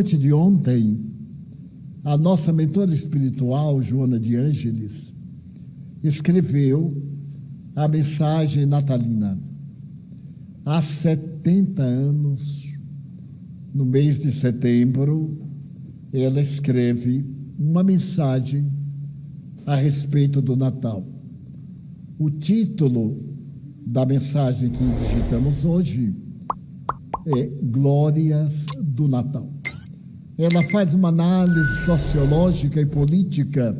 Noite de ontem, a nossa mentora espiritual, Joana de Ângeles, escreveu a mensagem natalina. Há 70 anos, no mês de setembro, ela escreve uma mensagem a respeito do Natal. O título da mensagem que digitamos hoje é Glórias do Natal. Ela faz uma análise sociológica e política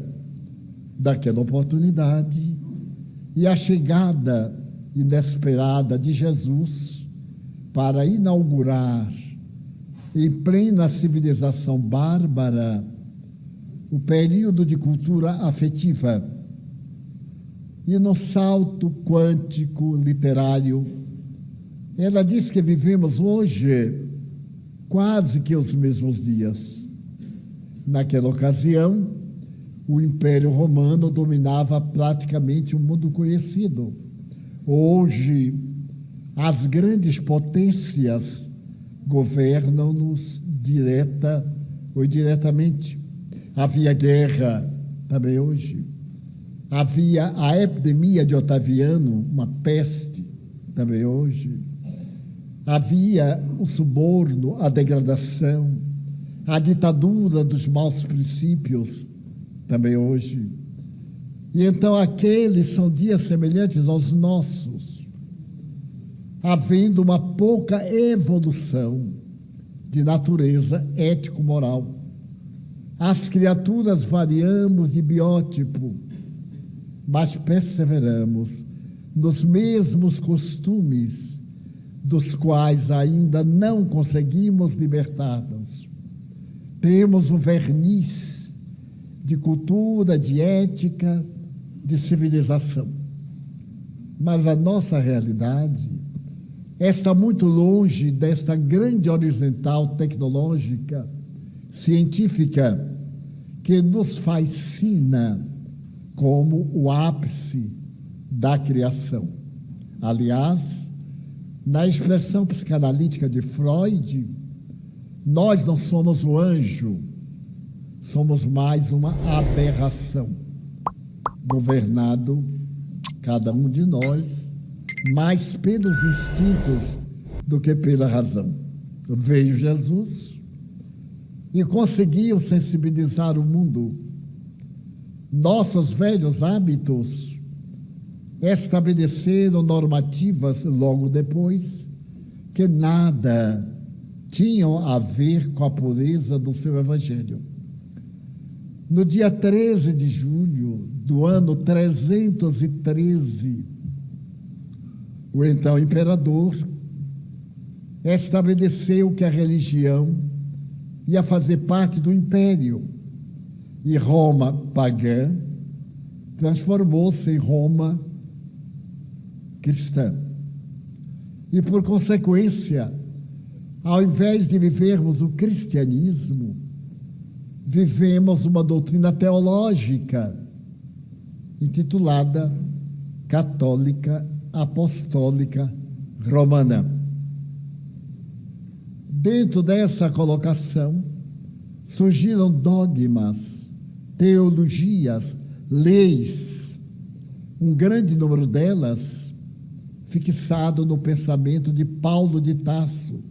daquela oportunidade e a chegada inesperada de Jesus para inaugurar, em plena civilização bárbara, o período de cultura afetiva. E no salto quântico literário, ela diz que vivemos hoje quase que os mesmos dias. Naquela ocasião, o Império Romano dominava praticamente o mundo conhecido. Hoje, as grandes potências governam-nos direta ou indiretamente. Havia guerra também hoje. Havia a epidemia de Otaviano, uma peste também hoje. Havia o suborno, a degradação, a ditadura dos maus princípios, também hoje. E então aqueles são dias semelhantes aos nossos, havendo uma pouca evolução de natureza ético-moral. As criaturas variamos de biótipo, mas perseveramos nos mesmos costumes dos quais ainda não conseguimos libertar-nos. Temos um verniz de cultura, de ética, de civilização. Mas a nossa realidade está muito longe desta grande horizontal tecnológica, científica, que nos fascina como o ápice da criação. Aliás, na expressão psicanalítica de Freud, nós não somos o anjo, somos mais uma aberração, governado, cada um de nós, mais pelos instintos do que pela razão. Veio Jesus e conseguiu sensibilizar o mundo. Nossos velhos hábitos estabeleceram normativas logo depois que nada tinham a ver com a pureza do seu evangelho. No dia 13 de julho do ano 313, o então imperador estabeleceu que a religião ia fazer parte do império e Roma pagã transformou-se em Roma cristã. E, por consequência, ao invés de vivermos o cristianismo, vivemos uma doutrina teológica intitulada Católica Apostólica Romana. Dentro dessa colocação, surgiram dogmas, teologias, leis, um grande número delas fixado no pensamento de Paulo de Tarso,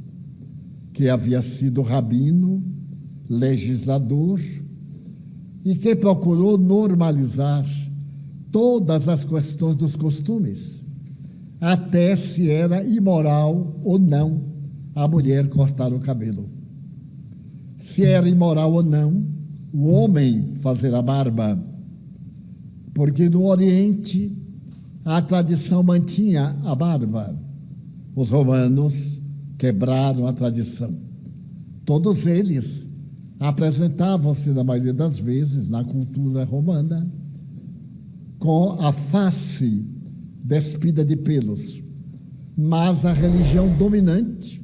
que havia sido rabino, legislador, e que procurou normalizar todas as questões dos costumes, até se era imoral ou não a mulher cortar o cabelo, se era imoral ou não o homem fazer a barba, porque no Oriente a tradição mantinha a barba. Os romanos quebraram a tradição. Todos eles apresentavam-se, na maioria das vezes, na cultura romana, com a face despida de pelos. Mas a religião dominante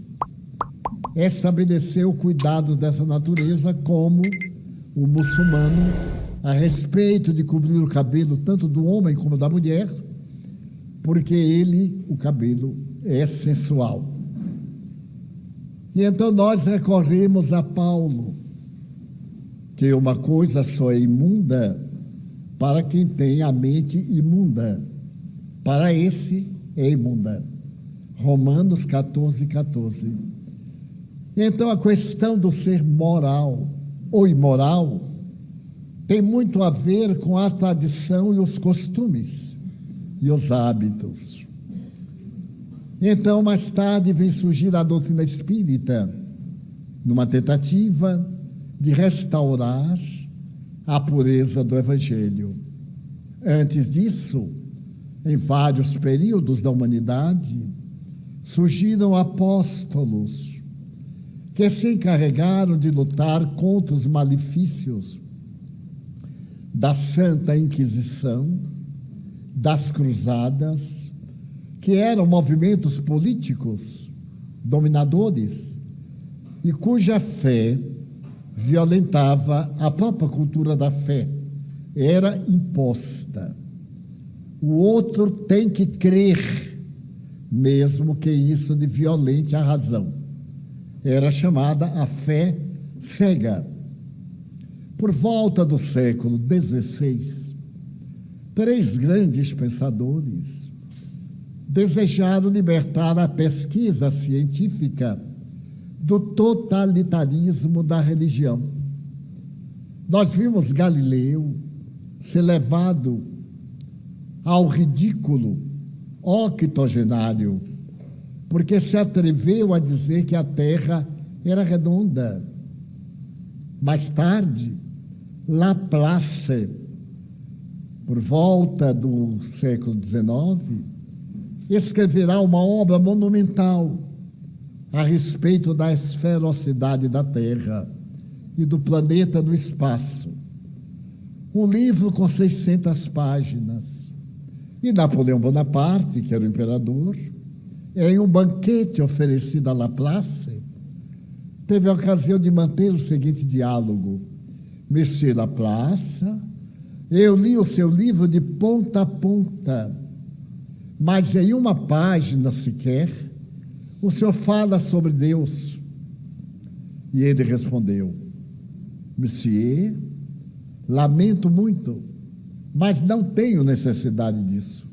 estabeleceu o cuidado dessa natureza, como o muçulmano, a respeito de cobrir o cabelo tanto do homem como da mulher, porque o cabelo, é sensual. E então nós recorremos a Paulo, que uma coisa só é imunda para quem tem a mente imunda. Para esse é imunda. Romanos 14, 14. Então a questão do ser moral ou imoral tem muito a ver com a tradição e os costumes e os hábitos. Então, mais tarde, vem surgir a doutrina espírita, numa tentativa de restaurar a pureza do Evangelho. Antes disso, em vários períodos da humanidade, surgiram apóstolos que se encarregaram de lutar contra os malefícios da Santa Inquisição, das Cruzadas, que eram movimentos políticos dominadores e cuja fé violentava a própria cultura da fé, era imposta. O outro tem que crer, mesmo que isso lhe violente a razão. Era chamada a fé cega. Por volta do século XVI, 3 grandes pensadores desejaram libertar a pesquisa científica do totalitarismo da religião. Nós vimos Galileu ser levado ao ridículo octogenário, porque se atreveu a dizer que a Terra era redonda. Mais tarde, Laplace, por volta do século XIX, escreverá uma obra monumental a respeito da esferosidade da Terra e do planeta no espaço. Um livro com 600 páginas. E Napoleão Bonaparte, que era o imperador, em um banquete oferecido a Laplace, teve a ocasião de manter o seguinte diálogo: Monsieur Laplace, eu li o seu livro de ponta a ponta, mas em uma página sequer o senhor fala sobre Deus. E ele respondeu: Monsieur, lamento muito, mas não tenho necessidade disso.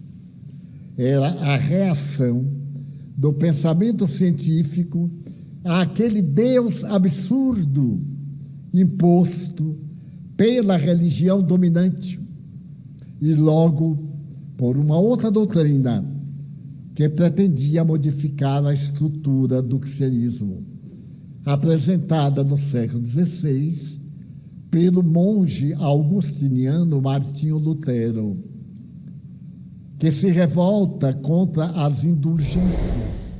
Era a reação do pensamento científico àquele Deus absurdo imposto pela religião dominante e logo por uma outra doutrina que pretendia modificar a estrutura do cristianismo, apresentada no século XVI pelo monge augustiniano Martinho Lutero, que se revolta contra as indulgências.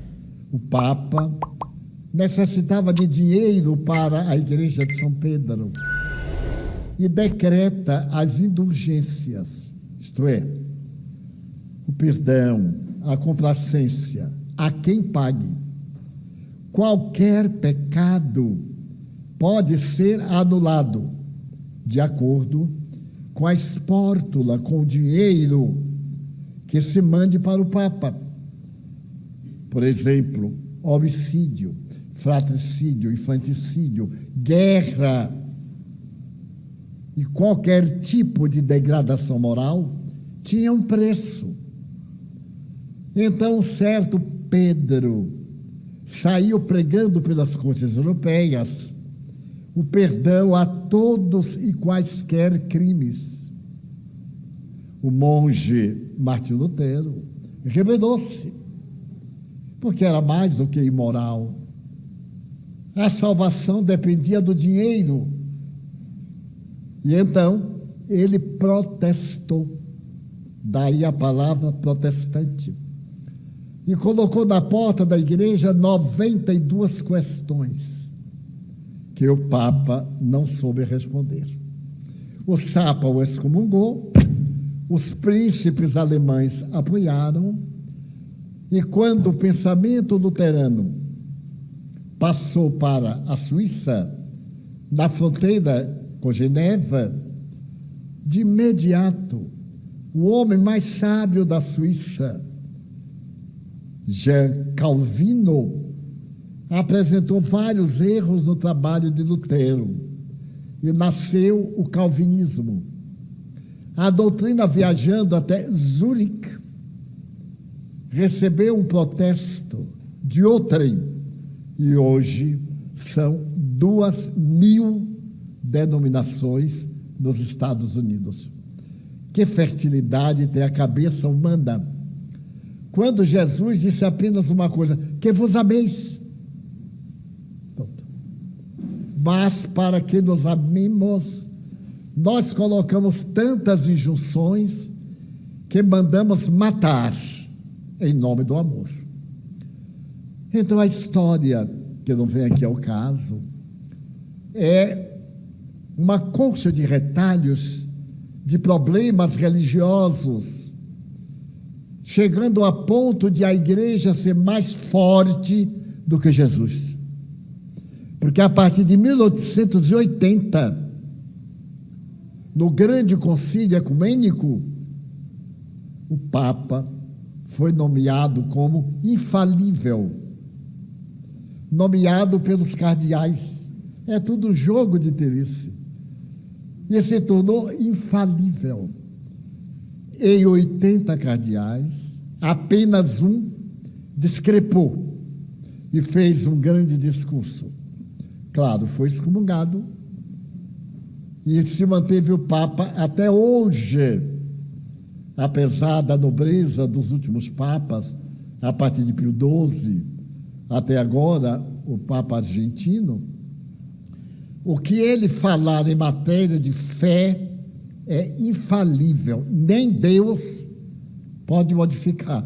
O Papa necessitava de dinheiro para a igreja de São Pedro e decreta as indulgências, isto é, o perdão, a complacência a quem pague. Qualquer pecado pode ser anulado de acordo com a espórtula, com o dinheiro que se mande para o Papa. Por exemplo, homicídio, fratricídio, infanticídio, guerra e qualquer tipo de degradação moral tinha um preço. Então, certo Pedro saiu pregando pelas cortes europeias o perdão a todos e quaisquer crimes. O monge Martinho Lutero rebelou-se, porque era mais do que imoral. A salvação dependia do dinheiro. E então ele protestou, daí a palavra protestante, e colocou na porta da igreja 92 questões que o Papa não soube responder. O Papa o excomungou, os príncipes alemães apoiaram, e quando o pensamento luterano passou para a Suíça, na fronteira com Genebra, de imediato, o homem mais sábio da Suíça, Jean Calvino, apresentou vários erros no trabalho de Lutero e nasceu o calvinismo. A doutrina, viajando até Zurique, recebeu um protesto de outrem e hoje são 2.000 denominações nos Estados Unidos. Que fertilidade tem a cabeça humana! Quando Jesus disse apenas uma coisa: que vos ameis. Mas para que nos amemos, nós colocamos tantas injunções que mandamos matar em nome do amor. Então a história, que não vem aqui ao caso, é uma colcha de retalhos de problemas religiosos, chegando a ponto de a igreja ser mais forte do que Jesus. Porque a partir de 1880, no grande concílio ecumênico, o Papa foi nomeado como infalível, nomeado pelos cardeais. É tudo jogo de interesse. E se tornou infalível. Em 80 cardeais, apenas um discrepou e fez um grande discurso. Claro, foi excomungado e se manteve o Papa até hoje, apesar da nobreza dos últimos papas, a partir de Pio XII, até agora, o Papa argentino. O que ele falar em matéria de fé é infalível, nem Deus pode modificar.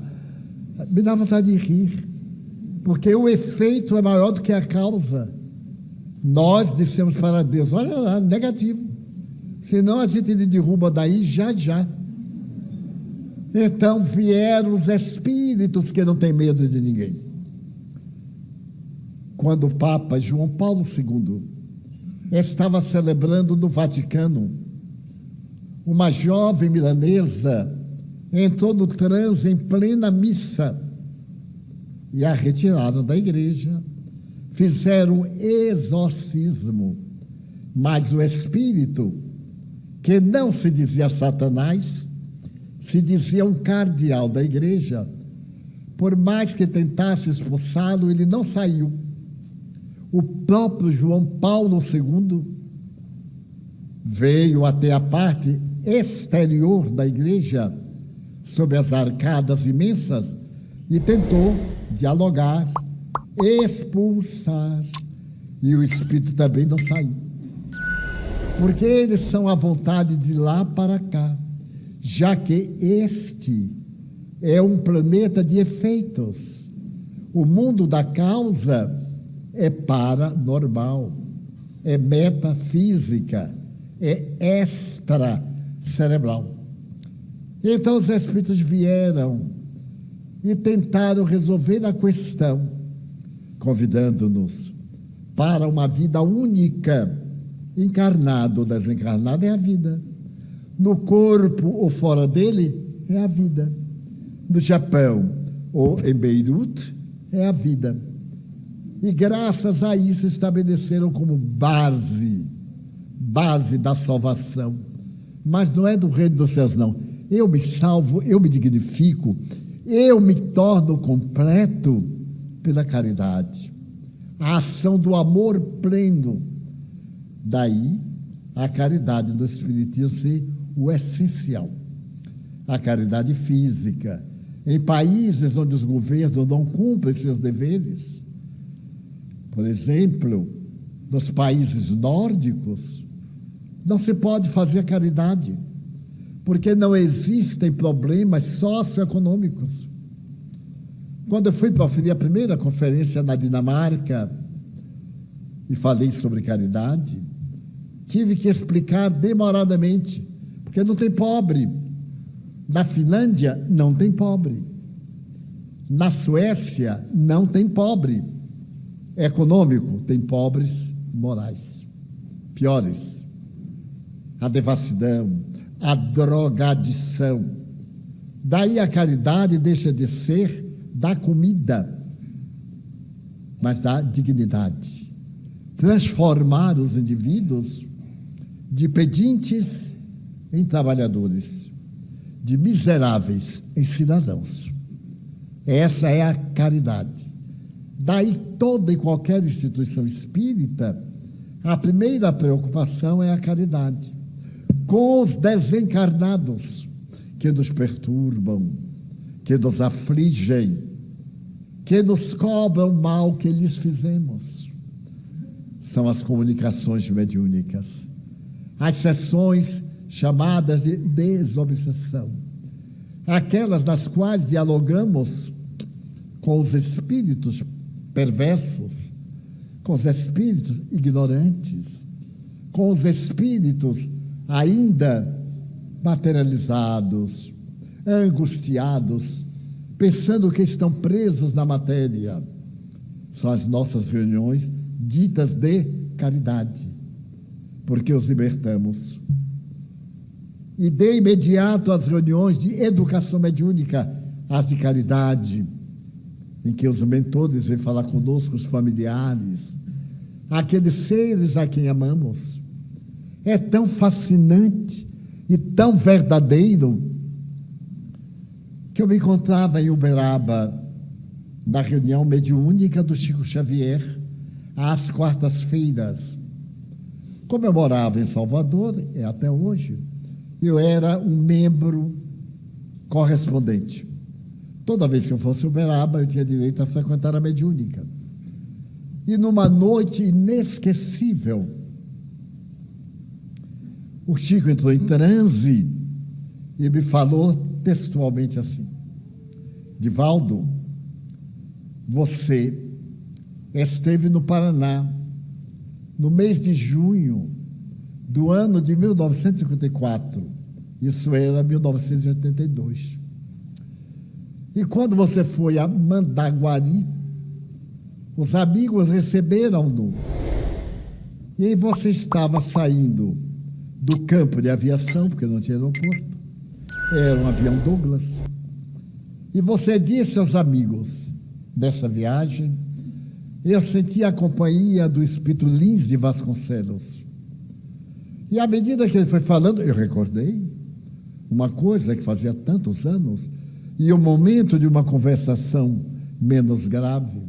Me dá vontade de rir, porque o efeito é maior do que a causa. Nós dissemos para Deus: olha lá, negativo, senão a gente derruba daí já. Então vieram os espíritos que não têm medo de ninguém. Quando o Papa João Paulo II estava celebrando no Vaticano, uma jovem milanesa entrou no transe em plena missa e a retiraram da igreja. Fizeram um exorcismo, mas o espírito, que não se dizia Satanás, se dizia um cardeal da igreja, por mais que tentasse expulsá-lo, ele não saiu. O próprio João Paulo II veio até a parte exterior da igreja, sob as arcadas imensas, e tentou dialogar, expulsar, e o espírito também não saiu, porque eles são à vontade de lá para cá, já que este é um planeta de efeitos. O mundo da causa é paranormal, é metafísica, é extracerebral. Então os espíritos vieram e tentaram resolver a questão, convidando-nos para uma vida única. Encarnado ou desencarnado é a vida. No corpo ou fora dele é a vida. No Japão ou em Beirute é a vida. E graças a isso estabeleceram como base da salvação. Mas não é do reino dos céus, não. Eu me salvo, eu me dignifico, eu me torno completo pela caridade, a ação do amor pleno. Daí a caridade do Espiritismo ser o essencial. A caridade física, em países onde os governos não cumprem seus deveres, por exemplo, nos países nórdicos, não se pode fazer caridade, porque não existem problemas socioeconômicos. Quando eu fui proferir a primeira conferência na Dinamarca e falei sobre caridade, tive que explicar demoradamente, porque não tem pobre. Na Finlândia, não tem pobre. Na Suécia, não tem pobre econômico, tem pobres morais. Piores. A devassidão, a drogadição. Daí a caridade deixa de ser da comida. mas da dignidade. Transformar os indivíduos de pedintes em trabalhadores, de miseráveis em cidadãos. Essa é a caridade. Daí, toda e qualquer instituição espírita, a primeira preocupação é a caridade, com os desencarnados que nos perturbam, que nos afligem, que nos cobram o mal que lhes fizemos. São as comunicações mediúnicas, as sessões chamadas de desobsessão, aquelas nas quais dialogamos com os espíritos perversos, com os espíritos ignorantes, com os espíritos ainda materializados, angustiados, pensando que estão presos na matéria. São as nossas reuniões ditas de caridade, porque os libertamos. E de imediato as reuniões de educação mediúnica, as de caridade, em que os mentores vêm falar conosco, os familiares, aqueles seres a quem amamos. É tão fascinante e tão verdadeiro que eu me encontrava em Uberaba, na reunião mediúnica do Chico Xavier, às quartas-feiras. Como eu morava em Salvador, até hoje, eu era um membro correspondente. Toda vez que eu fosse em Uberaba, eu tinha direito a frequentar a mediúnica. E numa noite inesquecível, o Chico entrou em transe e me falou textualmente assim: Divaldo, você esteve no Paraná no mês de junho do ano de 1954, isso era 1982. E quando você foi a Mandaguari, os amigos receberam-no. E aí você estava saindo do campo de aviação, porque não tinha aeroporto, era um avião Douglas. E você disse aos amigos dessa viagem: eu senti a companhia do espírito Lins de Vasconcelos. E à medida que ele foi falando, eu recordei uma coisa que fazia tantos anos, e o momento de uma conversação menos grave.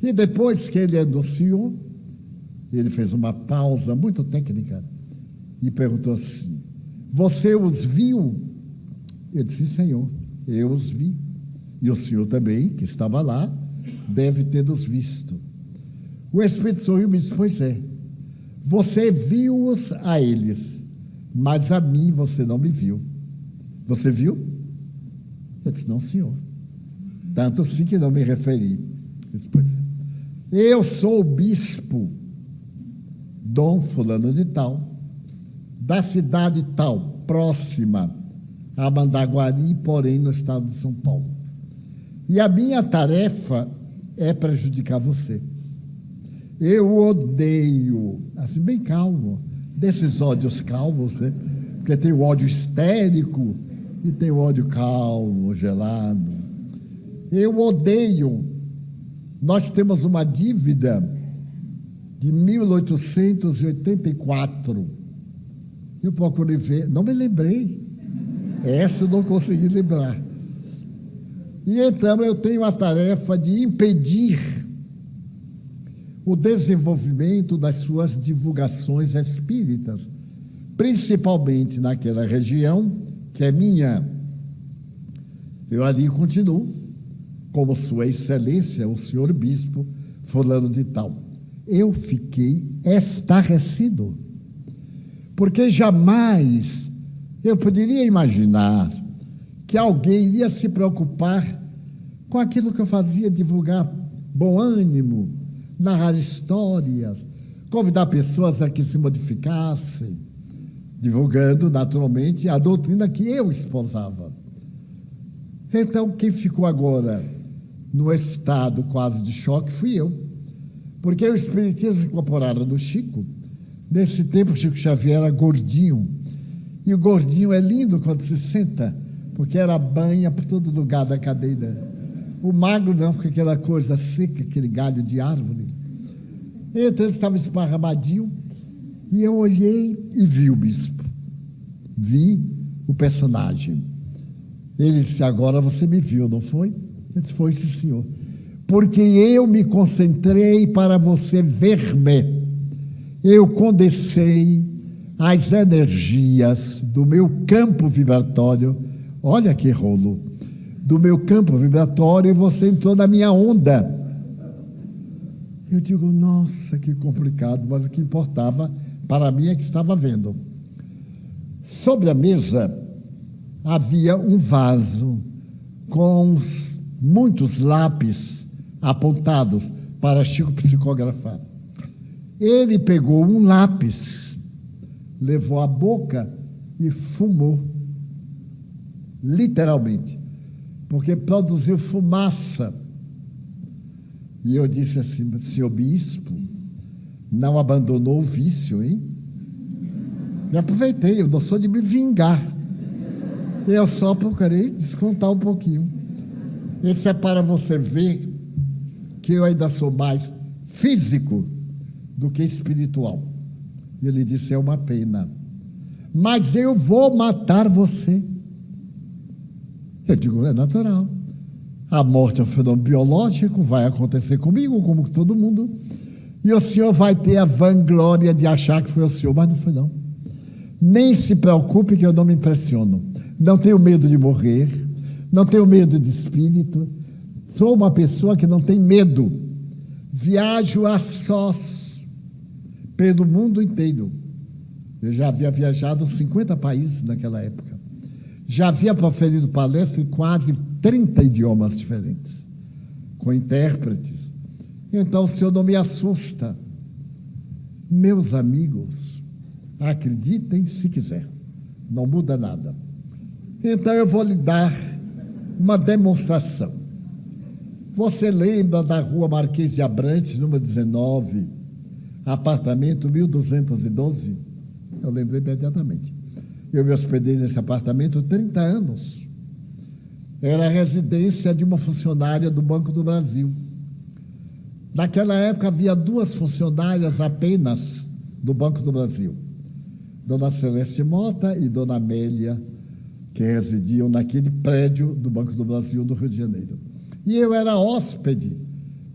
E depois que ele anunciou, ele fez uma pausa muito técnica e perguntou assim: você os viu? Eu disse: Senhor, eu os vi. E o senhor também, que estava lá, deve ter os visto. O Espírito sorriu e me disse: pois é, você viu-os a eles, mas a mim você não me viu. Você viu? Eu disse: não, senhor. Tanto assim que não me referi. Eu disse: pois é. Eu sou o bispo Dom fulano de tal, da cidade tal, próxima a Mandaguari, porém no estado de São Paulo. E a minha tarefa é prejudicar você. Eu odeio, assim, bem calmo, desses ódios calmos, né? Porque tem o ódio histérico e tem o ódio calmo, gelado. Eu odeio. Nós temos uma dívida de 1884. Eu procurei ver, não me lembrei. Essa eu não consegui lembrar. E então eu tenho a tarefa de impedir o desenvolvimento das suas divulgações espíritas, principalmente naquela região que é minha. Eu ali continuo, como Sua Excelência, o senhor bispo, fulano de tal. Eu fiquei estarrecido, porque jamais eu poderia imaginar que alguém iria se preocupar com aquilo que eu fazia, divulgar bom ânimo, narrar histórias, convidar pessoas a que se modificassem, divulgando naturalmente a doutrina que eu esposava. Então, quem ficou agora no estado quase de choque fui eu, porque o espiritismo incorporado do Chico, nesse tempo o Chico Xavier era gordinho, e o gordinho é lindo quando se senta, porque era banha por todo lugar da cadeira. O magro não, fica aquela coisa seca, aquele galho de árvore. Então ele estava esparramadinho, e eu olhei e vi o bispo. Vi o personagem. Ele disse: agora você me viu, não foi? Eu disse: foi, sim, senhor. Porque eu me concentrei para você ver-me. Eu condensei as energias do meu campo vibratório. Olha que rolo! Do meu campo vibratório, e você entrou na minha onda. Eu digo: nossa, que complicado, mas o que importava para mim é que estava vendo. Sobre a mesa havia um vaso com muitos lápis apontados para Chico psicografar. Ele pegou um lápis, levou à boca e fumou, literalmente, porque produziu fumaça. E eu disse assim: senhor bispo, não abandonou o vício, hein? Me aproveitei, eu não sou de me vingar. Eu só procurei descontar um pouquinho. Ele disse: é para você ver que eu ainda sou mais físico do que espiritual. E ele disse: é uma pena, mas eu vou matar você. Eu digo: é natural. A morte é um fenômeno biológico, vai acontecer comigo, como com todo mundo. E o senhor vai ter a vanglória de achar que foi o senhor, mas não foi não. Nem se preocupe que eu não me impressiono. Não tenho medo de morrer, não tenho medo de espírito. Sou uma pessoa que não tem medo. Viajo a sós pelo mundo inteiro. Eu já havia viajado 50 países naquela época. Já havia proferido palestra em quase 30 idiomas diferentes, com intérpretes. Então o senhor não me assusta. Meus amigos, acreditem se quiser, não muda nada. Então eu vou lhe dar uma demonstração. Você lembra da rua Marquês de Abrantes, número 19, apartamento 1212? Eu lembrei imediatamente. Eu me hospedei nesse apartamento 30 anos. Era a residência de uma funcionária do Banco do Brasil. Naquela época havia 2 funcionárias apenas do Banco do Brasil. Dona Celeste Mota e Dona Amélia, que residiam naquele prédio do Banco do Brasil, do Rio de Janeiro. E eu era hóspede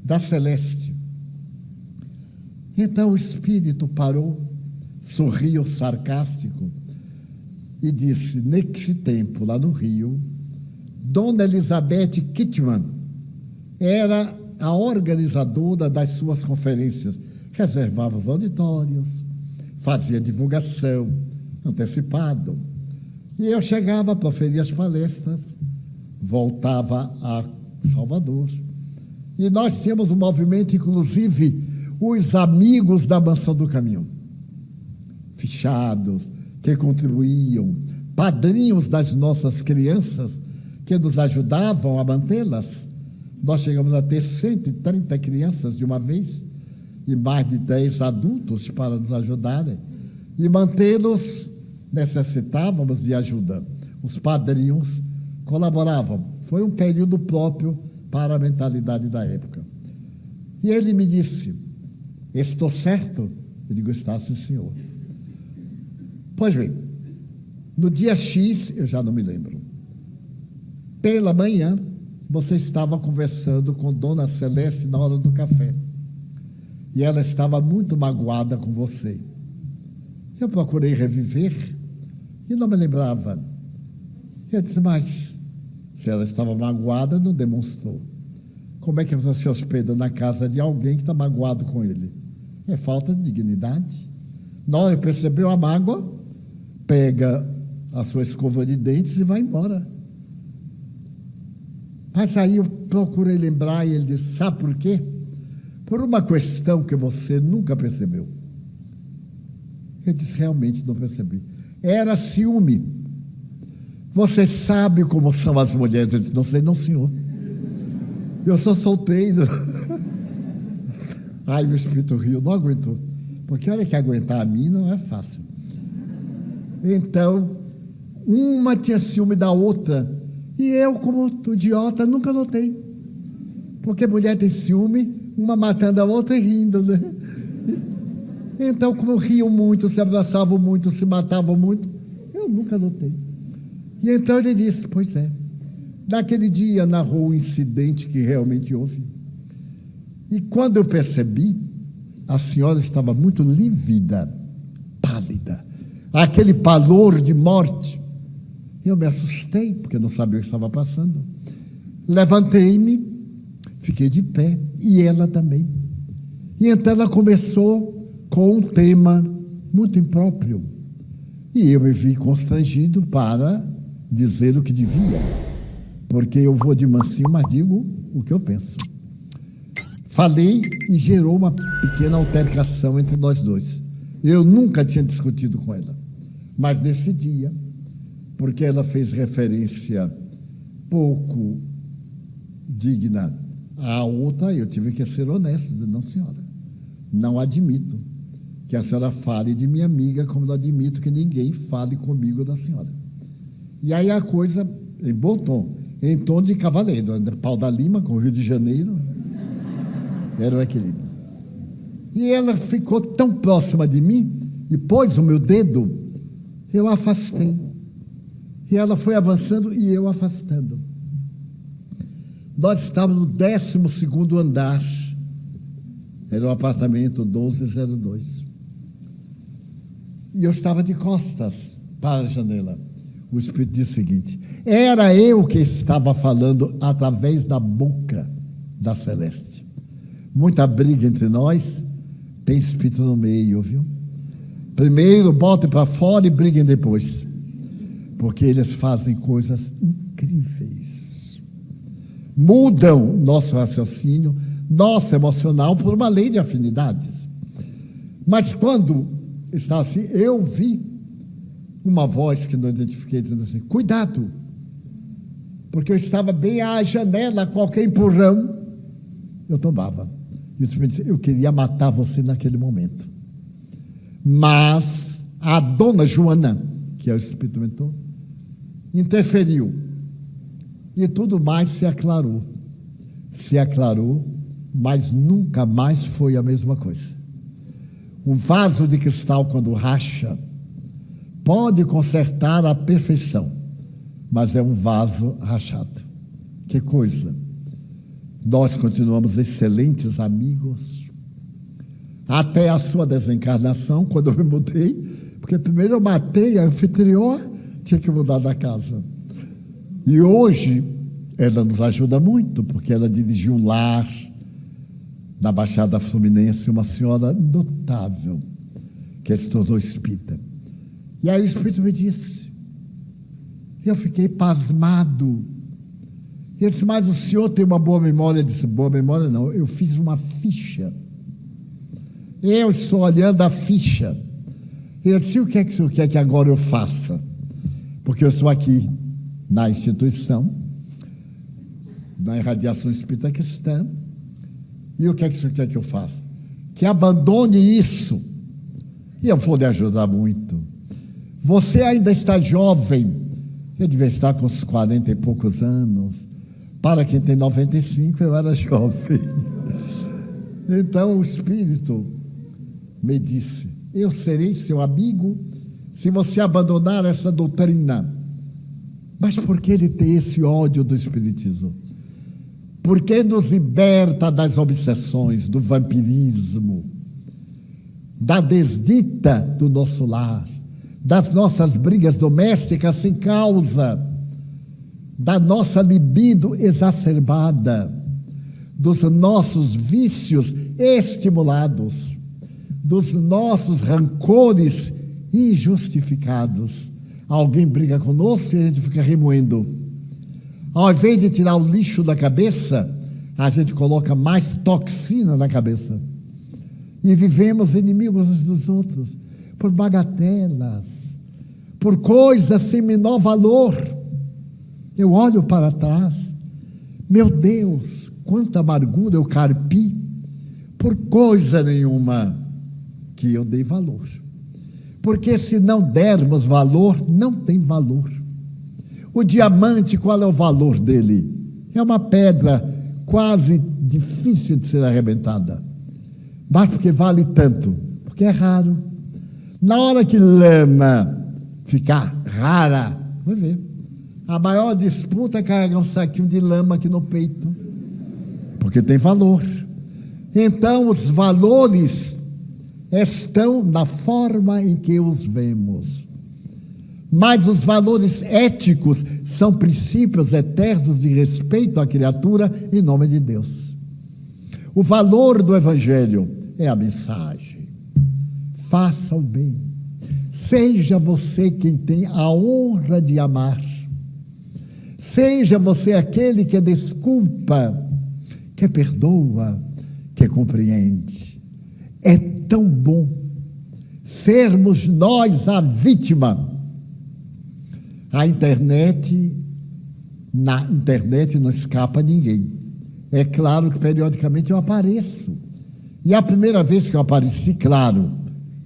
da Celeste. Então o espírito parou, sorriu sarcástico e disse: nesse tempo, lá no Rio, Dona Elizabeth Kittmann era a organizadora das suas conferências, reservava os auditórios, fazia divulgação antecipada. E eu chegava, proferia as palestras, voltava a Salvador. E nós tínhamos um movimento, inclusive, os amigos da Mansão do Caminho, fichados, que contribuíam, padrinhos das nossas crianças, que nos ajudavam a mantê-las. Nós chegamos a ter 130 crianças de uma vez, e mais de 10 adultos para nos ajudarem. E mantê-los necessitávamos de ajuda. Os padrinhos colaboravam. Foi um período próprio para a mentalidade da época. E ele me disse: estou certo? Eu digo: está, sim, senhor. Pois bem, no dia X, eu já não me lembro, pela manhã, você estava conversando com Dona Celeste na hora do café. E ela estava muito magoada com você. Eu procurei reviver e não me lembrava. Eu disse: mas se ela estava magoada, não demonstrou. Como é que você se hospeda na casa de alguém que está magoado com ele? É falta de dignidade. Na hora que percebeu a mágoa, pega a sua escova de dentes e vai embora. Mas aí eu procurei lembrar e ele disse: sabe por quê? Por uma questão que você nunca percebeu. Eu disse: realmente não percebi. Era ciúme. Você sabe como são as mulheres? Eu disse: não sei não, senhor. Eu sou solteiro. Ai, o espírito riu, não aguentou. Porque olha que aguentar a mim não é fácil. Então, uma tinha ciúme da outra. E eu, como idiota, nunca notei. Porque mulher tem ciúme, uma matando a outra e rindo, né? Então, como riam muito, se abraçavam muito, se matavam muito, eu nunca notei. E então ele disse, pois é. Naquele dia narrou o incidente que realmente houve. E quando eu percebi, a senhora estava muito lívida, pálida, aquele pavor de morte. Eu me assustei, porque não sabia o que estava passando. Levantei-me, fiquei de pé, e ela também. E então ela começou com um tema muito impróprio. E eu me vi constrangido para dizer o que devia, porque eu vou de mansinho, mas digo o que eu penso. Falei e gerou uma pequena altercação entre nós dois. Eu nunca tinha discutido com ela, mas nesse dia, porque ela fez referência pouco digna à outra, eu tive que ser honesto, dizer, não, senhora, não admito que a senhora fale de minha amiga, como não admito que ninguém fale comigo da senhora. E aí a coisa, em bom tom, em tom de cavaleiro, Pau da Lima com o Rio de Janeiro, era o equilíbrio. E ela ficou tão próxima de mim, e pôs o meu dedo, eu afastei. E ela foi avançando e eu afastando. Nós estávamos no 12º andar, era o apartamento 1202. E eu estava de costas para a janela. O Espírito disse o seguinte: era eu que estava falando através da boca da Celeste. Muita briga entre nós, tem Espírito no meio, viu? Primeiro botem para fora e briguem depois, porque eles fazem coisas incríveis. Mudam nosso raciocínio, nosso emocional, por uma lei de afinidades. Mas quando estava assim, eu vi uma voz que não identifiquei, dizendo assim, cuidado, porque eu estava bem à janela, qualquer empurrão, eu tomava. E o Espírito disse, eu queria matar você naquele momento. Mas a dona Joana, que é o Espírito mentor, interferiu. E tudo mais se aclarou. Se aclarou, mas nunca mais foi a mesma coisa. Um vaso de cristal, quando racha, pode consertar à perfeição, mas é um vaso rachado. Que coisa! Nós continuamos excelentes amigos, até a sua desencarnação, quando eu me mudei, porque primeiro eu matei a anfitriã, tinha que mudar da casa. E hoje, ela nos ajuda muito, porque ela dirigiu um lar na Baixada Fluminense, uma senhora notável, que se tornou espírita. E aí o Espírito me disse, eu fiquei pasmado. Ele disse, mas o senhor tem uma boa memória? Eu disse, boa memória não, eu fiz uma ficha. Eu estou olhando a ficha. Ele disse, o que é que o senhor quer que agora eu faça? Porque eu estou aqui na instituição, na irradiação espírita cristã, e o que é que o senhor quer que eu faça? Que abandone isso. E eu vou lhe ajudar muito. Você ainda está jovem, eu devia estar com uns 40 e poucos anos. Para quem tem 95, eu era jovem. Então o Espírito me disse, eu serei seu amigo se você abandonar essa doutrina. Mas por que ele tem esse ódio do Espiritismo? Porque nos liberta das obsessões, do vampirismo, da desdita do nosso lar, das nossas brigas domésticas sem causa, da nossa libido exacerbada, dos nossos vícios estimulados, dos nossos rancores injustificados. Alguém briga conosco e a gente fica remoendo. Ao invés de tirar o lixo da cabeça, a gente coloca mais toxina na cabeça. E vivemos inimigos uns dos outros, por bagatelas, por coisas sem menor valor. Eu olho para trás, meu Deus, quanta amargura eu carpi, por coisa nenhuma que eu dei valor. Porque se não dermos valor, não tem valor. O diamante, qual é o valor dele? É uma pedra quase difícil de ser arrebentada. Mas porque vale tanto? Porque é raro. Na hora que lama ficar rara, vai ver. A maior disputa é carregar um saquinho de lama aqui no peito, porque tem valor. Então, os valores estão na forma em que os vemos. Mas os valores éticos são princípios eternos de respeito à criatura em nome de Deus. O valor do Evangelho é a mensagem. Faça o bem. Seja você quem tem a honra de amar. Seja você aquele que desculpa, que perdoa, que compreende. É tão bom sermos nós a vítima. Na internet não escapa ninguém. É claro que periodicamente eu apareço. E a primeira vez que eu apareci, claro,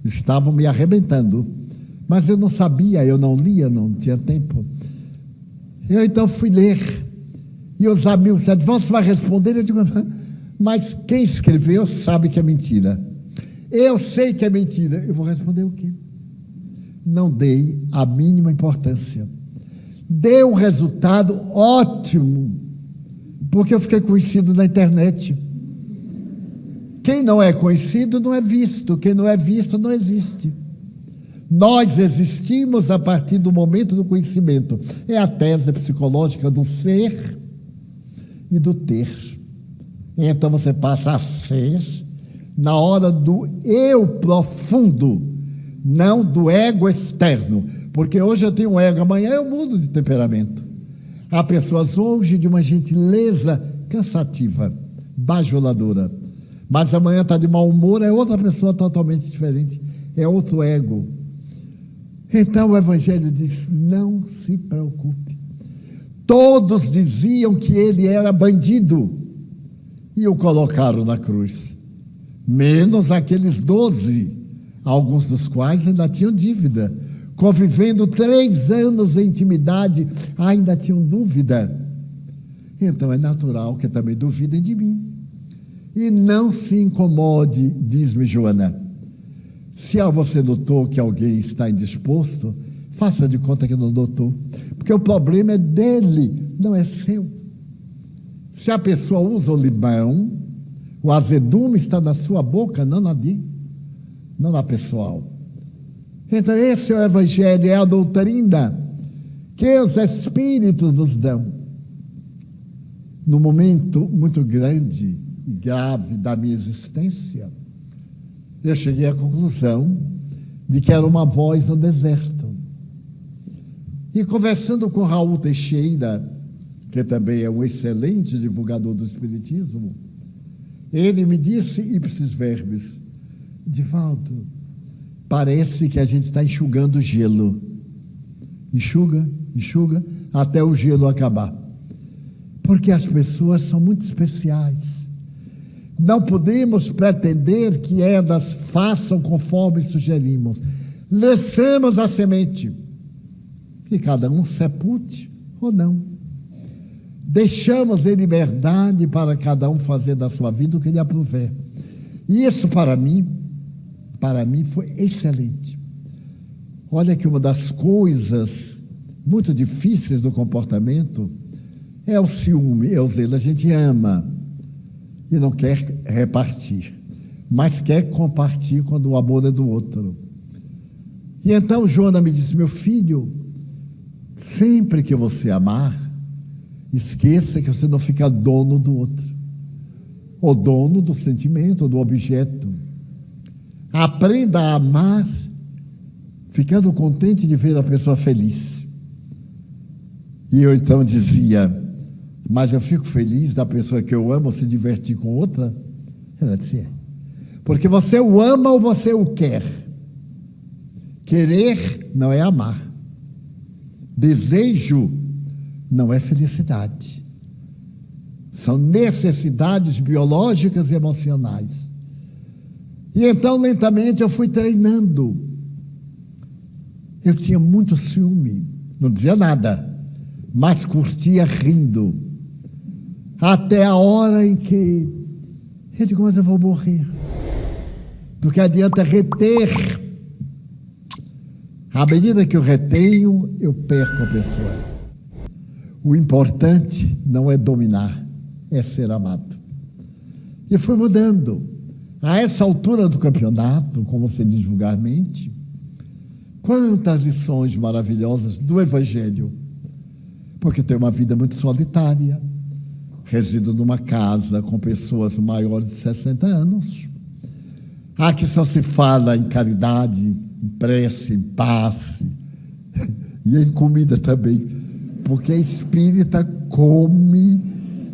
estavam me arrebentando. Mas eu não sabia, eu não lia, não tinha tempo. Eu então fui ler. E os amigos disseram, você vai responder? Eu digo, mas quem escreveu sabe que é mentira. Eu sei que é mentira. Eu vou responder o quê? Não dei a mínima importância. Deu um resultado ótimo, porque eu fiquei conhecido na internet. Quem não é conhecido não é visto, quem não é visto não existe. Nós existimos a partir do momento do conhecimento. É a tese psicológica do ser e do ter. Então você passa a ser na hora do eu profundo, não do ego externo. Porque hoje eu tenho um ego, amanhã eu mudo de temperamento. Há pessoas hoje de uma gentileza cansativa, bajuladora. Mas amanhã está de mau humor, é outra pessoa totalmente diferente. É outro ego. Então o Evangelho diz, não se preocupe. Todos diziam que ele era bandido e o colocaram na cruz. Menos aqueles 12, alguns dos quais ainda tinham dívida. Convivendo 3 anos em intimidade, ainda tinham dúvida. Então é natural que também duvidem de mim. E não se incomode, diz-me Joana. Se você notou que alguém está indisposto, faça de conta que não notou. Porque o problema é dele, não é seu. Se a pessoa usa o limão, o azedume está na sua boca, não na pessoal. Então esse é o Evangelho, é a doutrina que os Espíritos nos dão. No momento muito grande e grave da minha existência, eu cheguei à conclusão de que era uma voz no deserto. E conversando com Raul Teixeira, que também é um excelente divulgador do Espiritismo, ele me disse, ipsis verbis, Divaldo, parece que a gente está enxugando gelo. Enxuga, até o gelo acabar. Porque as pessoas são muito especiais. Não podemos pretender que elas façam conforme sugerimos. Lançamos a semente. E cada um sepulte ou não. Deixamos em liberdade para cada um fazer da sua vida o que lhe aprouver. E isso para mim foi excelente. Olha que uma das coisas muito difíceis do comportamento é o ciúme, é o zelo. A gente ama e não quer repartir, mas quer compartilhar quando o amor é do outro. E então Joana me disse, meu filho, sempre que você amar, esqueça que você não fica dono do outro, ou dono do sentimento, ou do objeto. Aprenda a amar, ficando contente de ver a pessoa feliz. E eu então dizia, mas eu fico feliz da pessoa que eu amo se divertir com outra? Ela disse, porque você o ama ou você o quer? Querer não é amar. Desejo não é felicidade. São necessidades biológicas e emocionais. E então, lentamente, eu fui treinando. Eu tinha muito ciúme, não dizia nada, mas curtia rindo. até a hora em que eu digo, mas eu vou morrer. Do que adianta reter. À medida que eu retenho, eu perco a pessoa. O importante não é dominar, é ser amado. E foi mudando. A essa altura do campeonato, como se diz vulgarmente, quantas lições maravilhosas do Evangelho. Porque eu tenho uma vida muito solitária, resido numa casa com pessoas maiores de 60 anos. Aqui só se fala em caridade, em prece, em passe e em comida também, porque a espírita come,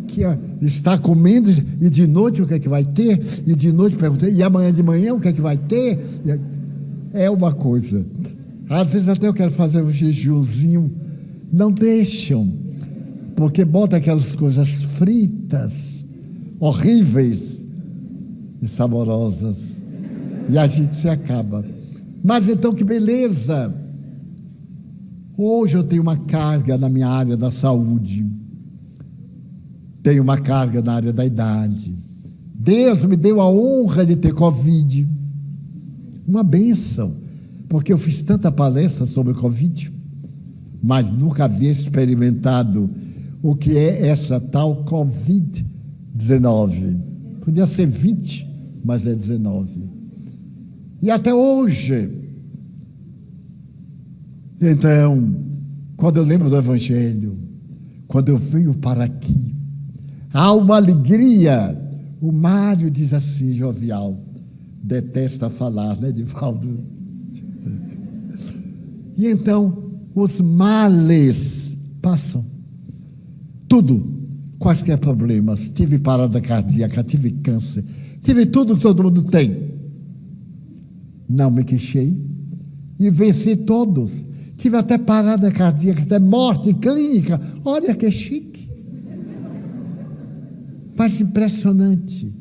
que está comendo, e de noite o que é que vai ter, e de noite perguntei, e amanhã de manhã o que é que vai ter? É uma coisa. Às vezes até eu quero fazer um jejuzinho, não deixam, porque bota aquelas coisas fritas, horríveis e saborosas, e a gente se acaba. Mas então que beleza! Hoje eu tenho uma carga na minha área da saúde, tenho uma carga na área da idade. Deus me deu a honra de ter Covid, uma bênção, porque eu fiz tanta palestra sobre Covid, mas nunca havia experimentado o que é essa tal Covid-19. Podia ser 20, mas é 19. E até hoje. Então, quando eu lembro do Evangelho, quando eu venho para aqui, há uma alegria. O Mário diz assim, jovial, detesta falar, né, Divaldo? E então, os males passam. Tudo, quaisquer problemas. Tive parada cardíaca, tive câncer, tive tudo que todo mundo tem. Não me queixei e venci todos. Tive até parada cardíaca, até morte clínica. Olha que chique. Mas impressionante.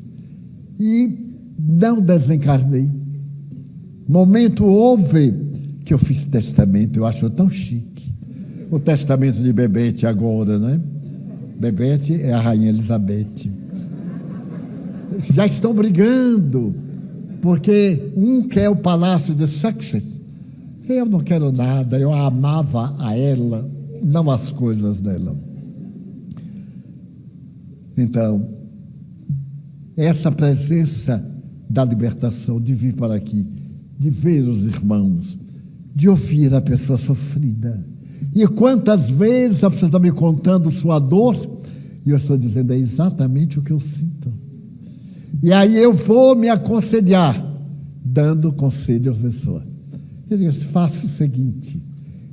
E não desencarnei. Momento houve que eu fiz testamento, eu acho tão chique. O testamento de Bebete agora, né? Bebete é a Rainha Elizabeth. Já estão brigando, porque um quer o palácio de Sussex. Eu não quero nada, eu amava a ela, não as coisas dela. Então, essa presença da libertação, de vir para aqui, de ver os irmãos, de ouvir a pessoa sofrida. E quantas vezes a pessoa está me contando sua dor, e eu estou dizendo, é exatamente o que eu sinto. E aí eu vou me aconselhar, dando conselho às pessoas. Eu digo, faça o seguinte,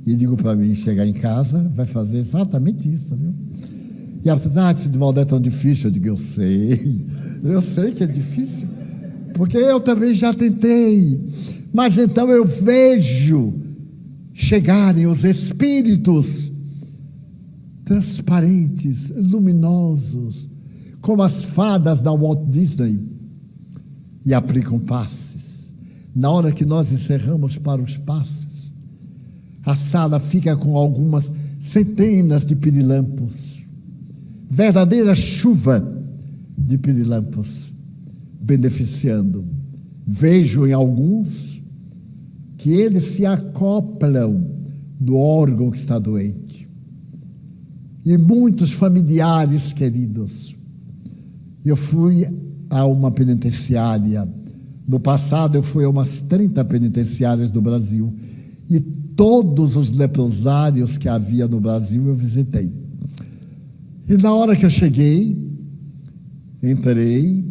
e digo para mim, chegar em casa, vai fazer exatamente isso, viu? E a pessoa diz, esse Divaldo é tão difícil. Eu digo, eu sei que é difícil, porque eu também já tentei, mas então eu vejo chegarem os espíritos transparentes, luminosos, como as fadas da Walt Disney, e aplicam passes. Na hora que nós encerramos para os passes, a sala fica com algumas centenas de pirilampos, verdadeira chuva de pirilampos, beneficiando. Vejo em alguns que eles se acoplam no órgão que está doente. E muitos familiares queridos. Eu fui a uma penitenciária. No passado, eu fui a umas 30 penitenciárias do Brasil. E todos os leprosários que havia no Brasil eu visitei. E na hora que eu cheguei, entrei,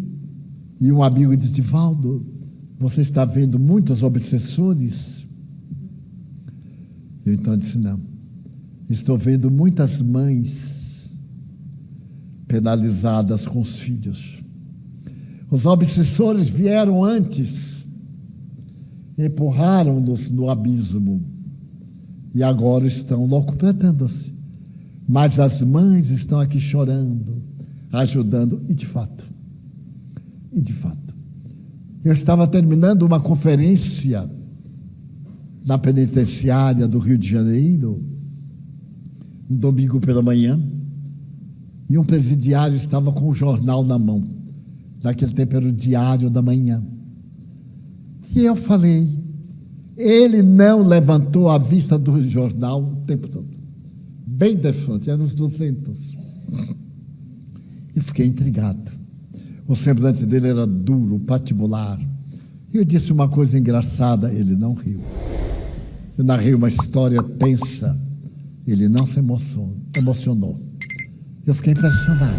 e um amigo disse, Divaldo, você está vendo muitos obsessores? Eu então disse, não. Estou vendo muitas mães penalizadas com os filhos. Os obsessores vieram antes, empurraram-nos no abismo e agora estão locupletando-se. Mas as mães estão aqui chorando, ajudando, e de fato, eu estava terminando uma conferência na penitenciária do Rio de Janeiro, um domingo pela manhã, e um presidiário estava com o jornal na mão. Naquele tempo era o Diário da Manhã. E eu falei, ele não levantou a vista do jornal o tempo todo. Bem de frente, eram uns 200. Eu fiquei intrigado. O semblante dele era duro, patibular. E eu disse uma coisa engraçada, ele não riu. Eu narrei uma história tensa, ele não se emocionou. Eu fiquei impressionado.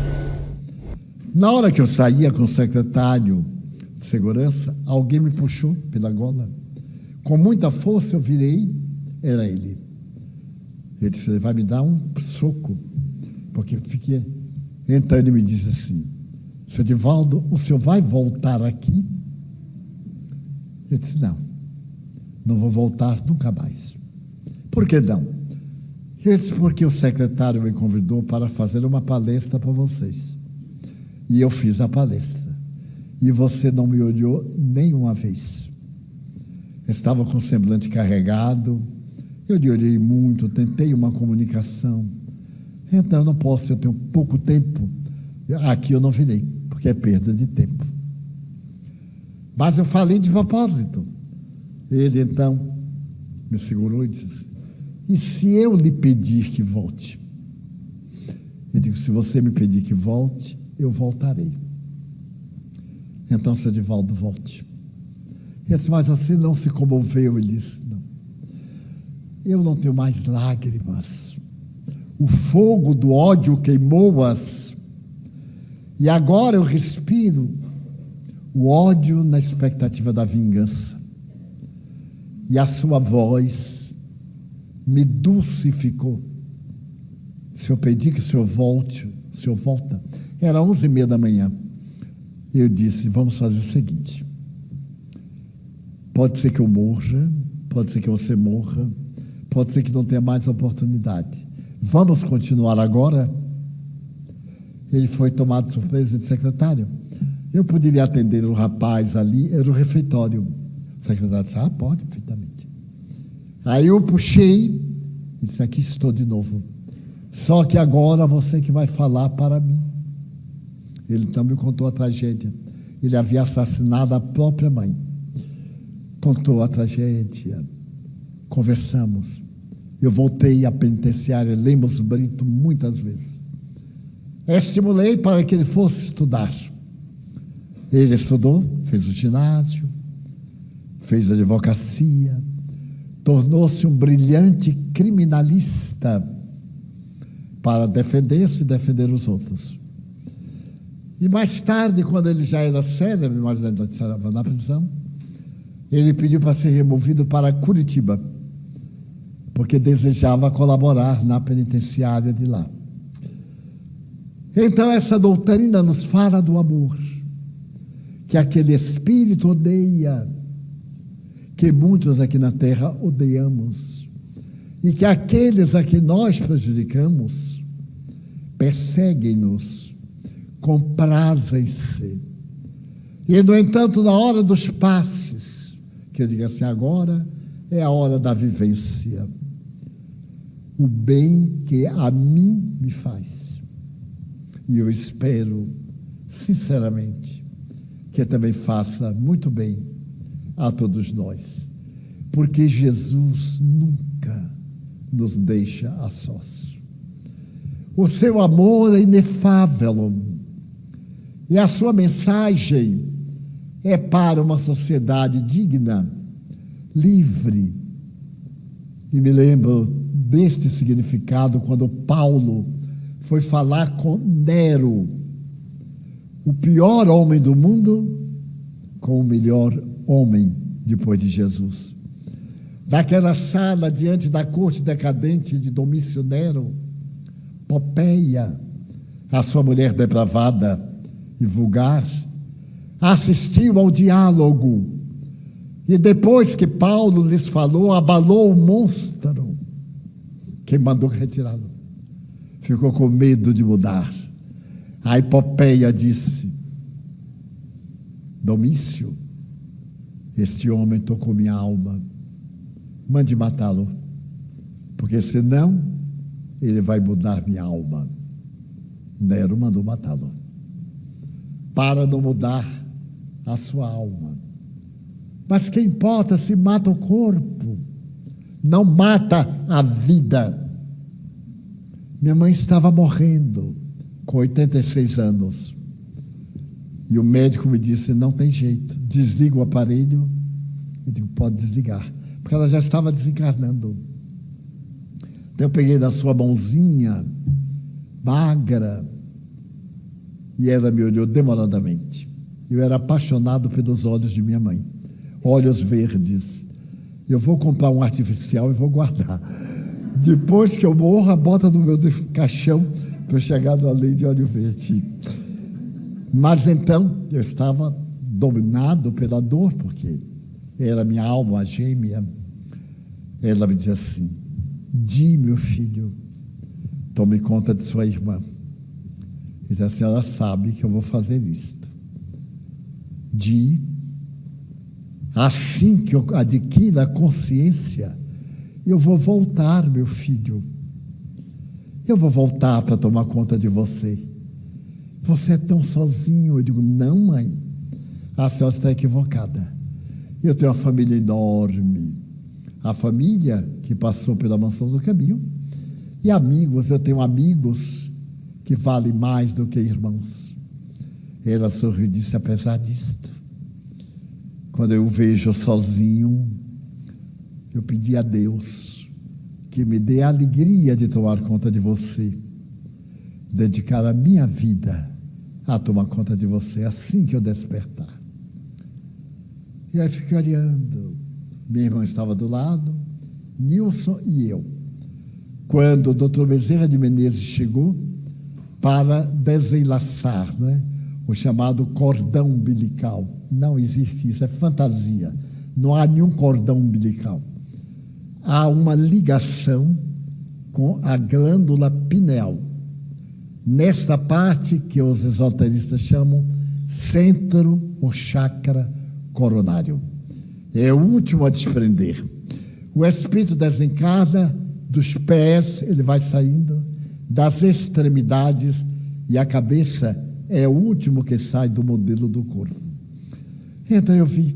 Na hora que eu saía com o secretário de segurança, alguém me puxou pela gola. Com muita força eu virei, era ele. Ele disse, ele vai me dar um soco, porque eu fiquei... Então ele me disse assim, seu Divaldo, o senhor vai voltar aqui? Eu disse, não vou voltar nunca mais. Por que não? Ele disse, porque o secretário me convidou para fazer uma palestra para vocês. E eu fiz a palestra. E você não me olhou nenhuma vez. Estava com o semblante carregado, eu lhe olhei muito, tentei uma comunicação. Então, eu não posso, eu tenho pouco tempo. Aqui eu não virei, porque é perda de tempo. Mas eu falei de propósito. Ele, então, me segurou e disse, e se eu lhe pedir que volte? Eu digo, se você me pedir que volte, eu voltarei. Então, seu Divaldo, volte. Ele disse, mas você não se comoveu? Ele disse, não. Eu não tenho mais lágrimas. O fogo do ódio queimou-as. E agora eu respiro o ódio na expectativa da vingança. E a sua voz me dulcificou. Se eu pedir que o senhor volte, o senhor volta. Era 11h30 da manhã. Eu disse, vamos fazer o seguinte. Pode ser que eu morra, pode ser que você morra, pode ser que não tenha mais oportunidade. Vamos continuar agora? Ele foi tomado de surpresa de secretário. Eu poderia atender o rapaz ali, era o refeitório. O secretário disse, pode, perfeitamente. Aí eu puxei e disse, aqui estou de novo. Só que agora você que vai falar para mim. Ele então me contou a tragédia. Ele havia assassinado a própria mãe. Contou a tragédia. Conversamos. Eu voltei à penitenciária Lemos Brito muitas vezes. Estimulei para que ele fosse estudar. Ele estudou, fez o ginásio, fez advocacia, tornou-se um brilhante criminalista para defender-se e defender os outros. E mais tarde, quando ele já era célebre, mas ainda estava na prisão, ele pediu para ser removido para Curitiba, porque desejava colaborar na penitenciária de lá. Então, essa doutrina nos fala do amor, que aquele espírito odeia, que muitos aqui na terra odiamos, e que aqueles a que nós prejudicamos perseguem-nos, comprazem-se. E, no entanto, na hora dos passes, que eu digo assim, agora é a hora da vivência. O bem que a mim me faz. E eu espero, sinceramente, que também faça muito bem a todos nós. Porque Jesus nunca nos deixa a sós. O seu amor é inefável. E a sua mensagem é para uma sociedade digna, livre. E me lembro deste significado quando Paulo foi falar com Nero, o pior homem do mundo, com o melhor homem depois de Jesus. Daquela sala diante da corte decadente de Domício Nero, Popeia, a sua mulher depravada e vulgar, assistiu ao diálogo e depois que Paulo lhes falou, abalou o monstro que mandou retirá-lo. Ficou com medo de mudar. A Popeia disse, Domício, este homem tocou minha alma, mande matá-lo, porque senão ele vai mudar minha alma. Nero mandou matá-lo, para não mudar a sua alma. Mas que importa se mata o corpo, não mata a vida. Minha mãe estava morrendo, com 86 anos. E o médico me disse, não tem jeito, desliga o aparelho. Eu digo, pode desligar, porque ela já estava desencarnando. Então eu peguei da sua mãozinha, magra, e ela me olhou demoradamente. Eu era apaixonado pelos olhos de minha mãe, olhos verdes. Eu vou comprar um artificial e vou guardar. Depois que eu morra, bota no meu caixão para eu chegar na lei de olho verde. Mas então eu estava dominado pela dor, porque era minha alma gêmea. Ela me dizia assim, Di, meu filho, tome conta de sua irmã. E a senhora sabe que eu vou fazer isto. Di, assim que eu adquira a consciência, eu vou voltar, meu filho. Eu vou voltar para tomar conta de você. Você é tão sozinho. Eu digo, não, mãe, a senhora está equivocada. Eu tenho uma família enorme. A família que passou pela Mansão do Caminho. E amigos, eu tenho amigos que valem mais do que irmãos. Ela sorriu e disse, apesar disto, quando eu o vejo sozinho, eu pedi a Deus que me dê a alegria de tomar conta de você, dedicar a minha vida a tomar conta de você assim que eu despertar. E aí fiquei olhando. Minha irmã estava do lado, Nilson e eu. Quando o doutor Bezerra de Menezes chegou para desenlaçar, o chamado cordão umbilical. Não existe isso, é fantasia. Não há nenhum cordão umbilical. Há uma ligação com a glândula pineal. Nesta parte que os esoteristas chamam centro ou chakra coronário. É o último a desprender. O espírito desencarna dos pés, ele vai saindo, das extremidades, e a cabeça é o último que sai do modelo do corpo. Então eu vi,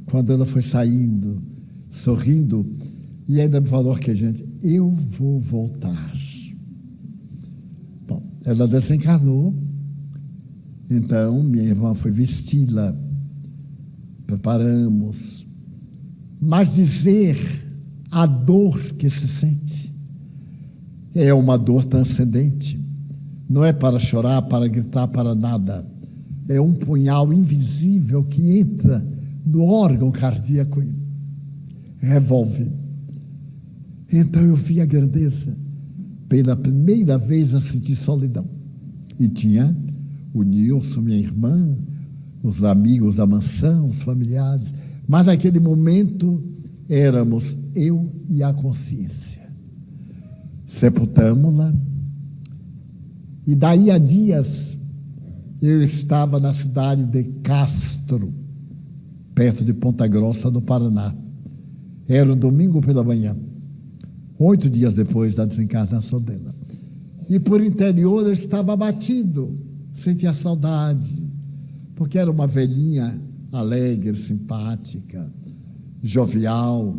quando ela foi saindo, sorrindo, e ainda me falou que, gente, eu vou voltar. Bom, ela desencarnou, então minha irmã foi vesti-la, preparamos, mas dizer a dor que se sente é uma dor transcendente, não é para chorar, para gritar, para nada, é um punhal invisível que entra no órgão cardíaco e revolve. Então eu vi a grandeza, pela primeira vez eu senti solidão, e tinha o Nilson, minha irmã, os amigos da mansão, os familiares, mas naquele momento éramos eu e a consciência. Sepultamos-la, e daí a dias eu estava na cidade de Castro, perto de Ponta Grossa, no Paraná. Era um domingo pela manhã, 8 dias depois da desencarnação dela. E por interior eu estava abatido, sentia saudade, porque era uma velhinha alegre, simpática, jovial,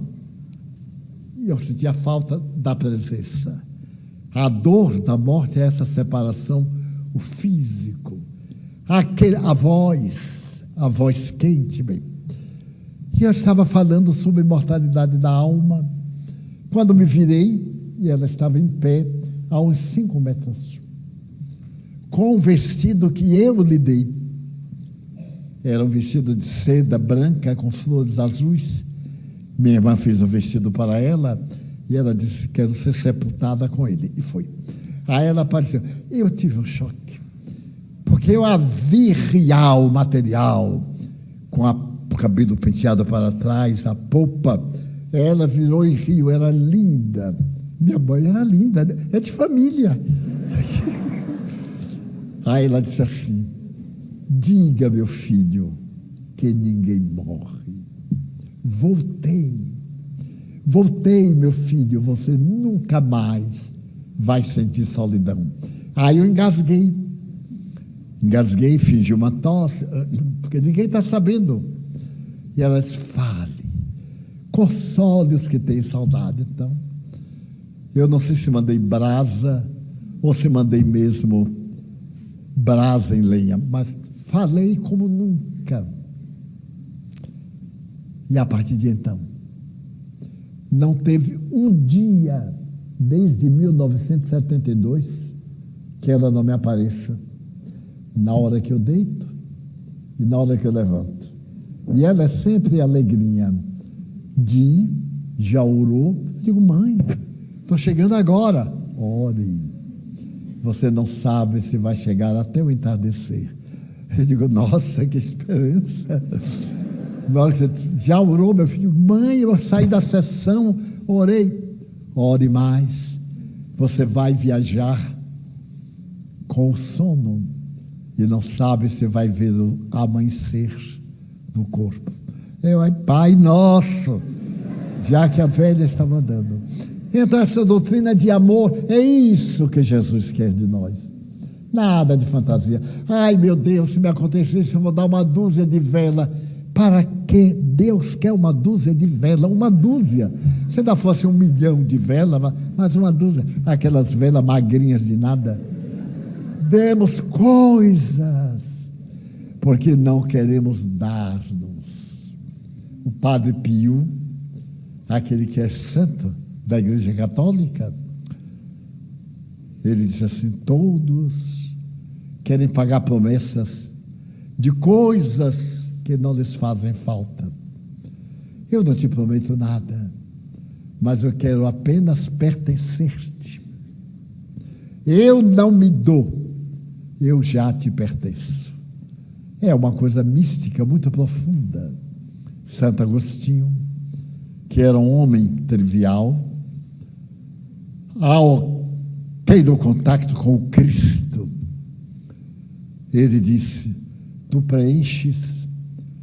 e eu sentia falta da presença. A dor da morte é essa separação, o físico, a voz quente, bem. E eu estava falando sobre a imortalidade da alma, quando me virei, e ela estava em pé, a uns 5 metros, com o vestido que eu lhe dei. Era um vestido de seda branca com flores azuis. Minha irmã fez o vestido para ela e ela disse, quero ser sepultada com ele. E foi. Aí ela apareceu. Eu tive um choque, porque eu a vi real, material, com o cabelo penteado para trás, a polpa. Ela virou e riu, era linda. Minha mãe era linda, é de família. Aí ela disse assim, diga, meu filho, que ninguém morre. Voltei, meu filho, você nunca mais vai sentir solidão. Aí eu engasguei. Engasguei, fingi uma tosse, porque ninguém está sabendo. E ela disse, fale, console os que têm saudade. Então, eu não sei se mandei brasa ou se mandei mesmo brasa em lenha, mas falei como nunca. E a partir de então, não teve um dia, desde 1972, que ela não me apareça, na hora que eu deito e na hora que eu levanto. E ela é sempre alegrinha. Já orou? Eu digo, mãe, estou chegando agora. Ore. Você não sabe se vai chegar até o entardecer. Eu digo, nossa, que esperança. Na hora que você já orou, meu filho? Mãe, eu saí da sessão, orei. Ore mais. Você vai viajar com o sono e não sabe se vai ver o amanhecer no corpo. Eu, Pai nosso, já que a velha está mandando. Então essa doutrina de amor, é isso que Jesus quer de nós. Nada de fantasia. Ai meu Deus, se me acontecesse eu vou dar uma dúzia de vela. Para que Deus quer uma dúzia de vela? Uma dúzia. Se ainda fosse 1 milhão de velas, mas uma dúzia. Aquelas velas magrinhas de nada. Demos coisas, porque não queremos dar-nos. O Padre Pio, aquele que é santo da Igreja Católica, ele disse assim, todos querem pagar promessas de coisas que não lhes fazem falta. Eu não te prometo nada, mas eu quero apenas pertencer-te. Eu não me dou, eu já te pertenço. É uma coisa mística muito profunda. Santo Agostinho, que era um homem trivial, ao ter o contato com o Cristo, ele disse, tu preenches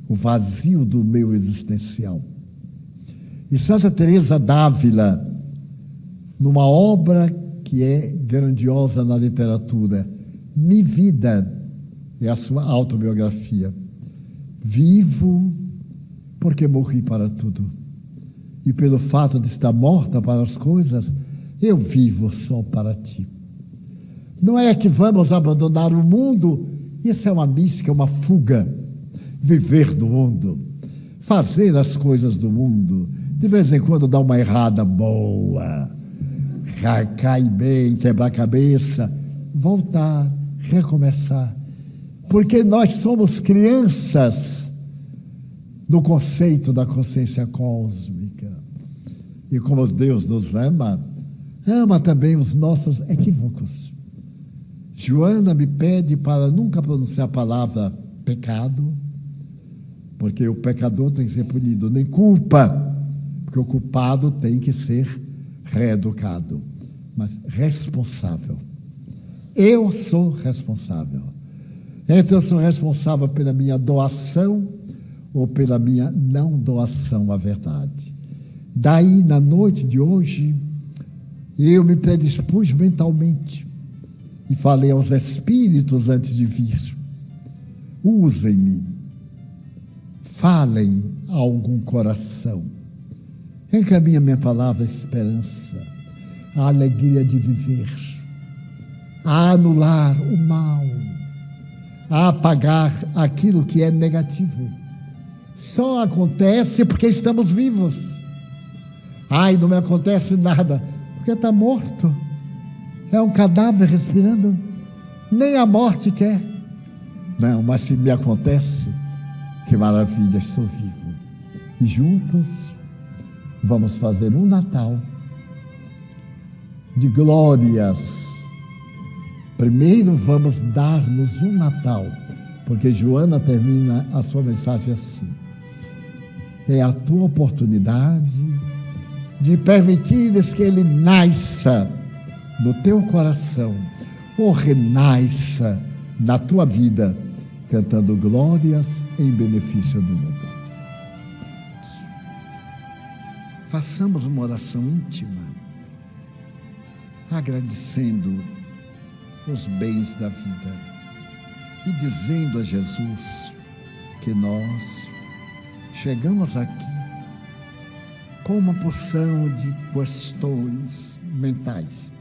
o vazio do meu existencial. E Santa Teresa d'Ávila, numa obra que é grandiosa na literatura, Mi Vida, é a sua autobiografia. Vivo porque morri para tudo. E pelo fato de estar morta para as coisas, eu vivo só para ti. Não é que vamos abandonar o mundo, isso é uma mística, uma fuga. Viver do mundo, fazer as coisas do mundo, de vez em quando dar uma errada boa, cai bem, quebrar a cabeça, voltar, recomeçar, porque nós somos crianças do conceito da consciência cósmica, e como Deus nos ama, ama também os nossos equívocos. Joana me pede para nunca pronunciar a palavra pecado, porque o pecador tem que ser punido, nem culpa, porque o culpado tem que ser reeducado, mas responsável. Eu sou responsável. Então eu sou responsável pela minha doação ou pela minha não doação à verdade. Daí, na noite de hoje, eu me predispus mentalmente e falei aos espíritos antes de vir, usem-me, falem a algum coração, encaminhe a minha palavra a esperança, a alegria de viver, a anular o mal, a apagar aquilo que é negativo. Só acontece porque estamos vivos. Ai, não me acontece nada, porque está morto. É um cadáver respirando. Nem a morte quer. Não, mas se me acontece, que maravilha, estou vivo. E juntos vamos fazer um Natal de glórias. Primeiro vamos dar-nos um Natal, porque Joana termina a sua mensagem assim: é a tua oportunidade de permitires que ele nasça no teu coração, ou renasça na tua vida, cantando glórias em benefício do mundo. Façamos uma oração íntima, agradecendo os bens da vida e dizendo a Jesus que nós chegamos aqui com uma porção de questões mentais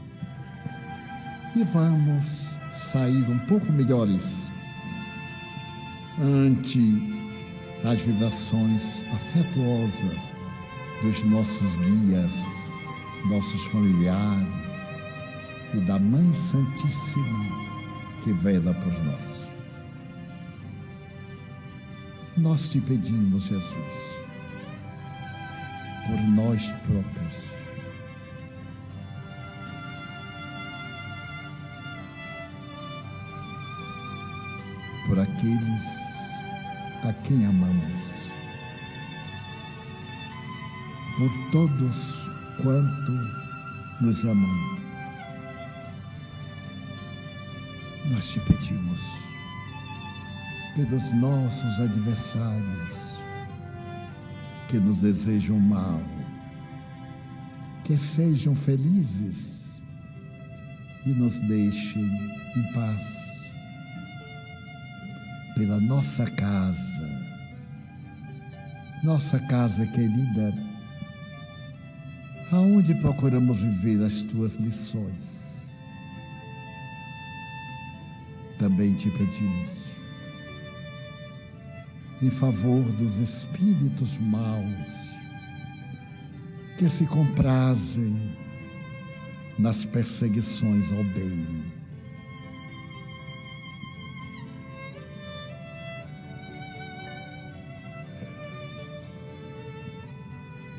e vamos sair um pouco melhores ante as vibrações afetuosas dos nossos guias, nossos familiares e da Mãe Santíssima que vela por nós. Nós te pedimos, Jesus, por nós próprios, por aqueles a quem amamos, por todos quanto nos amam. Nós te pedimos pelos nossos adversários que nos desejam mal, que sejam felizes e nos deixem em paz. Pela nossa casa querida, aonde procuramos viver as tuas lições. Também te pedimos, em favor dos espíritos maus, que se comprazem nas perseguições ao bem.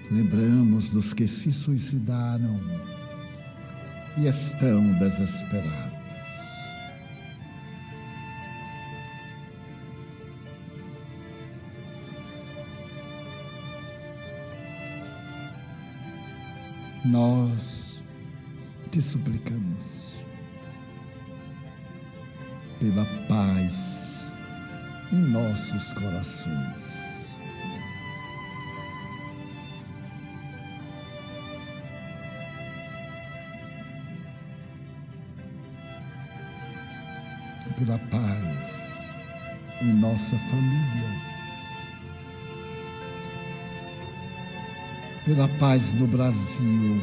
Lembramos dos que se suicidaram e estão desesperados. Nós te suplicamos pela paz em nossos corações. Pela paz em nossa família, pela paz no Brasil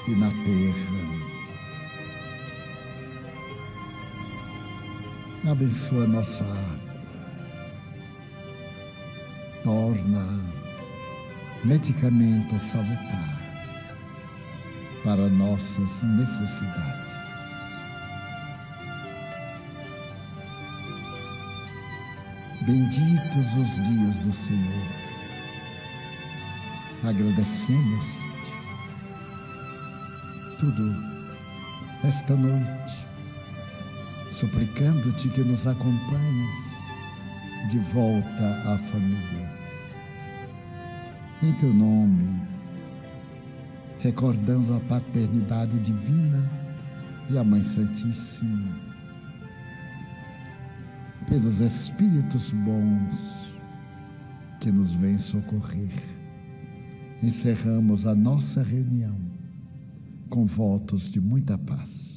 e na terra. Abençoa nossa água, torna medicamento salutar para nossas necessidades. Benditos os dias do Senhor. Agradecemos-te tudo esta noite, suplicando-te que nos acompanhes de volta à família. Em teu nome, recordando a paternidade divina e a Mãe Santíssima, pelos Espíritos bons que nos vêm socorrer, encerramos a nossa reunião com votos de muita paz.